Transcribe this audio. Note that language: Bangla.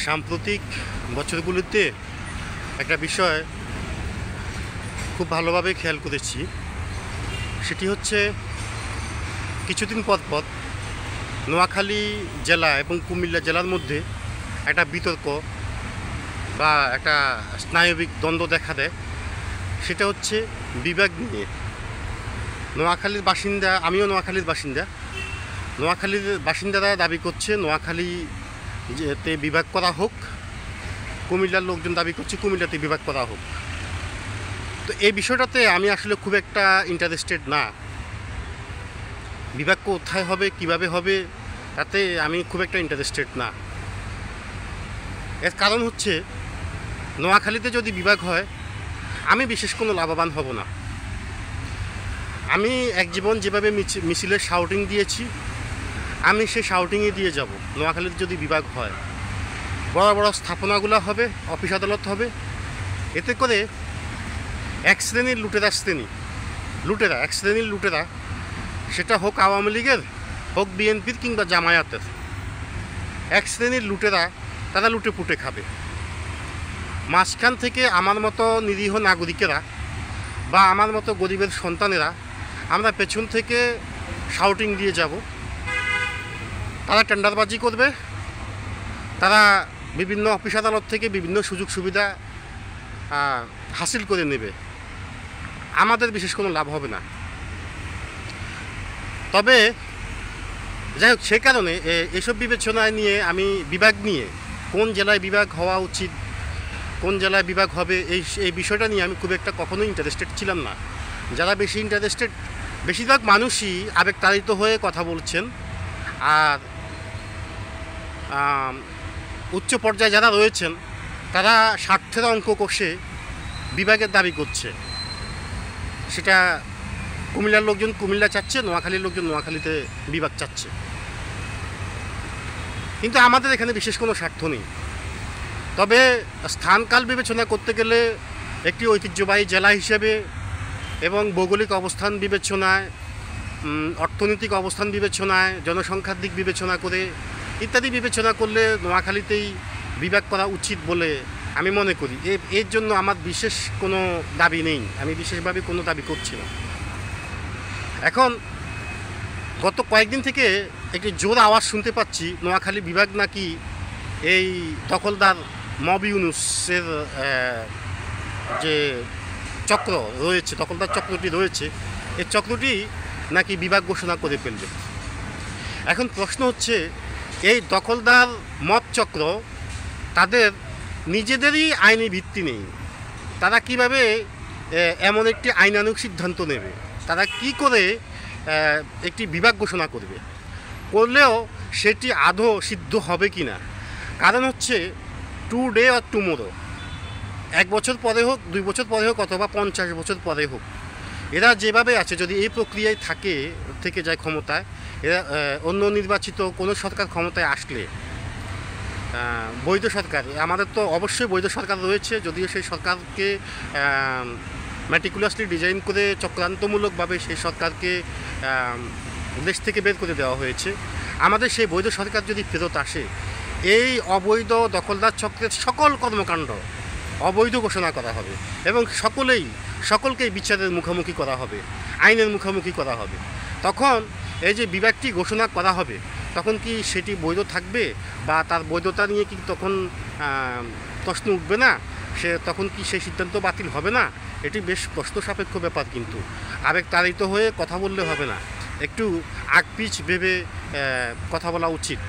সাম্প্রতিক বছরগুলিতে একটা বিষয় খুব ভালোভাবে খেয়াল করেছি। সেটি হচ্ছে কিছুদিন পর পর নোয়াখালী জেলা এবং কুমিল্লা জেলার মধ্যে একটা বিতর্ক বা একটা স্নায়বিক দ্বন্দ্ব দেখা দেয়। সেটা হচ্ছে বিভাগ নিয়ে। নোয়াখালীর বাসিন্দা, আমিও নোয়াখালীর বাসিন্দা, নোয়াখালীর বাসিন্দারা দাবি করছে নোয়াখালীতে বিভাগ করা হোক, কুমিল্লার লোকজন দাবি করছে কুমিল্লাতে বিভাগ করা হোক। তো এই বিষয়টাতে আমি আসলে খুব একটা ইন্টারেস্টেড না। বিভাগ কোথায় হবে, কিভাবে হবে, তাতে আমি খুব একটা ইন্টারেস্টেড না। এর কারণ হচ্ছে নোয়াখালীতে যদি বিভাগ হয় আমি বিশেষ কোনো লাভবান হব না। আমি এক জীবন যেভাবে মিছিলের শাউটিং দিয়েছি, আমি সেই শাউটিংয়ে দিয়ে যাব। নোয়াখালীতে যদি বিভাগ হয়, বড় বড় স্থাপনাগুলো হবে, অফিস আদালত হবে। এতে করে এক শ্রেণীর লুটেরা, সেটা হোক আওয়ামী লীগের, হোক বিএনপির কিংবা জামায়াতের, এক শ্রেণীর লুটেরা তারা লুটে পুটে খাবে। মাঝখান থেকে আমার মতো নিরীহ নাগরিকেরা বা আমার মতো গরিবের সন্তানেরা আমরা পেছন থেকে শাউটিং দিয়ে যাব। তারা টেন্ডারবাজি করবে, তারা বিভিন্ন অফিস আদালত থেকে বিভিন্ন সুযোগ সুবিধা হাসিল করে নেবে। আমাদের বিশেষ কোনো লাভ হবে না। তবে যাই হোক, সে কারণে এসব বিবেচনায় নিয়ে আমি বিভাগ নিয়ে, কোন জেলায় বিভাগ হওয়া উচিত, কোন জেলায় বিভাগ হবে, এই বিষয়টা নিয়ে আমি খুব একটা কখনোই ইন্টারেস্টেড ছিলাম না। যারা বেশি ইন্টারেস্টেড, বেশিরভাগ মানুষই আবেগতাড়িত হয়ে কথা বলছেন। আর উচ্চ পর্যায়ে যারা রয়েছেন তারা স্বার্থের অঙ্ক কষে বিভাগের দাবি করছে। সেটা কুমিল্লার লোকজন কুমিল্লা চাচ্ছে, নোয়াখালীর লোকজন নোয়াখালীতে বিভাগ চাচ্ছে। কিন্তু আমাদের এখানে বিশেষ কোনো স্বার্থ নেই। তবে স্থানকাল বিবেচনা করতে গেলে একটি ঐতিহ্যবাহী জেলা হিসেবে এবং ভৌগোলিক অবস্থান বিবেচনায়, অর্থনৈতিক অবস্থান বিবেচনায়, জনসংখ্যার দিক বিবেচনা করে ইত্যাদি বিবেচনা করলে নোয়াখালীতেই বিভাগ করা উচিত বলে আমি মনে করি। এর জন্য আমার বিশেষ কোনো দাবি নেই, আমি বিশেষভাবে কোনো দাবি করছি না। এখন গত কয়েকদিন থেকে একটি জোর আওয়াজ শুনতে পাচ্ছি, নোয়াখালী বিভাগ নাকি এই দখলদার মব ইউনুসের যে চক্র রয়েছে, দখলদার চক্রটি রয়েছে, এই চক্রটি নাকি বিভাগ ঘোষণা করে ফেলবে। এখন প্রশ্ন হচ্ছে, এই দখলদার মব চক্র, তাদের নিজেদেরই আইনি ভিত্তি নেই। তারা কিভাবে এমন একটি আইনানুগ সিদ্ধান্ত নেবে? তারা কি করে একটি বিভাগ ঘোষণা করলেও সেটি আদৌ সিদ্ধ হবে কি না? কারণ হচ্ছে টুডে অর টুমোরো, 1 বছর পরে হোক, 2 বছর পরে হোক, অথবা 50 বছর পরে হোক, এরা যেভাবে আছে, যদি এই প্রক্রিয়ায় থেকে যায় ক্ষমতায়, এরা অন্য নির্বাচিত কোনো সরকার ক্ষমতায় আসলে, বৈধ সরকার, আমাদের তো অবশ্যই বৈধ সরকার রয়েছে, যদিও সেই সরকারকে ম্যাটিকুলাসলি ডিজাইন করে চক্রান্তমূলকভাবে সেই সরকারকে দেশ থেকে বের করে দেওয়া হয়েছে। আমাদের সেই বৈধ সরকার যদি ফেরত আসে, এই অবৈধ দখলদার চক্রের সকল কর্মকাণ্ড অবৈধ ঘোষণা করা হবে এবং সকলকেই বিচারের মুখোমুখি করা হবে, আইনের মুখোমুখি করা হবে। তখন এই যে বিভাগটি ঘোষণা করা হবে, তখন কি সেটি বৈধ থাকবে বা তার বৈধতা নিয়ে কি তখন প্রশ্ন উঠবে না? তখন কি সেই সিদ্ধান্ত বাতিল হবে না? এটি বেশ প্রশ্ন সাপেক্ষ ব্যাপার। কিন্তু আবেগতাড়িত হয়ে কথা বললে হবে না, একটু আগপিছ ভেবে কথা বলা উচিত।